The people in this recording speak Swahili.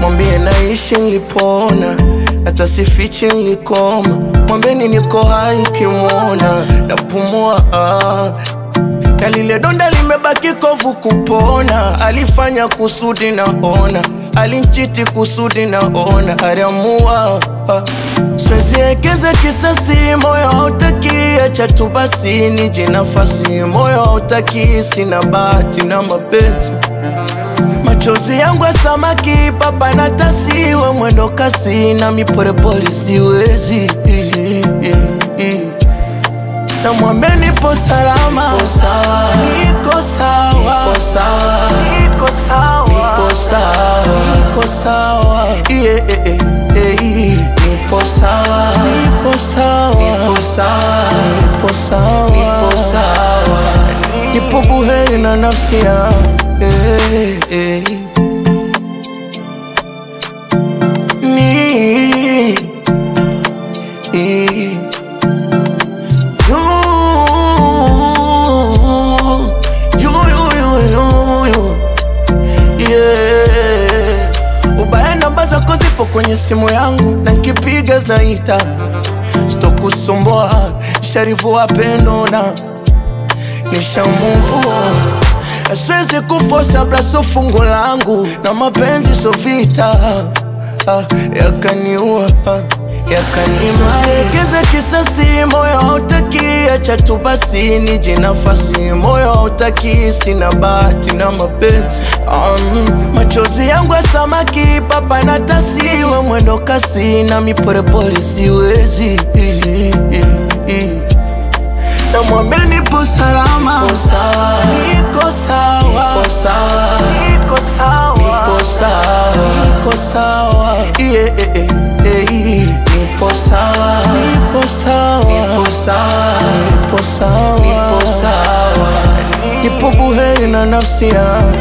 Mwambie naishi nilipona, hata sifichi nilikoma. Mwambeni niko hai mkimwona napumua. Na lile donda limebaki kovu kupona. Alifanya kusudi naona, alinchiti kusudi naona. Aliamua siwezi ekeza kisasi, moyo hautaki. Acha tu basi nije nafasi, moyo hautaki. Sina bahati na mapenzi, machozi yangu ya samaki. Baba na tasi, we mwendo kasi. Na mipore pole siwezi. Na mwambie nipo salama, niko sawa, niko sawa, niko sawa, niko sawa, niko sawa, nipo sawa, nipo sawa, nipo sawa, nipo sawa, nipo sawa, nipo buheri na nafsi yangu. Ubaya namba zako zipo kwenye simu yangu, na nikipiga zinaita. Sitokusumbua, sharifu wapendo na nishamuvua. Siwezi kufosa blaso fungo langu, na mapenzi so vita. Yakaniua, yakanimaliza kisasi. Moyo hautaki, acha tu basi nije nafasi. Moyo hautaki, sina bahati na mapenzi. Machozi yangu ya samaki. Baba na tasi, we mwendo kasi. Na mipore pole siwezi. Na mwambie nipo salama, niko sawa, niko sawa, niko sawa, niko sawa, niko sawa, nipo sawa, nipo sawa, nipo sawa, nipo sawa, nipo buheri na nafsi yangu.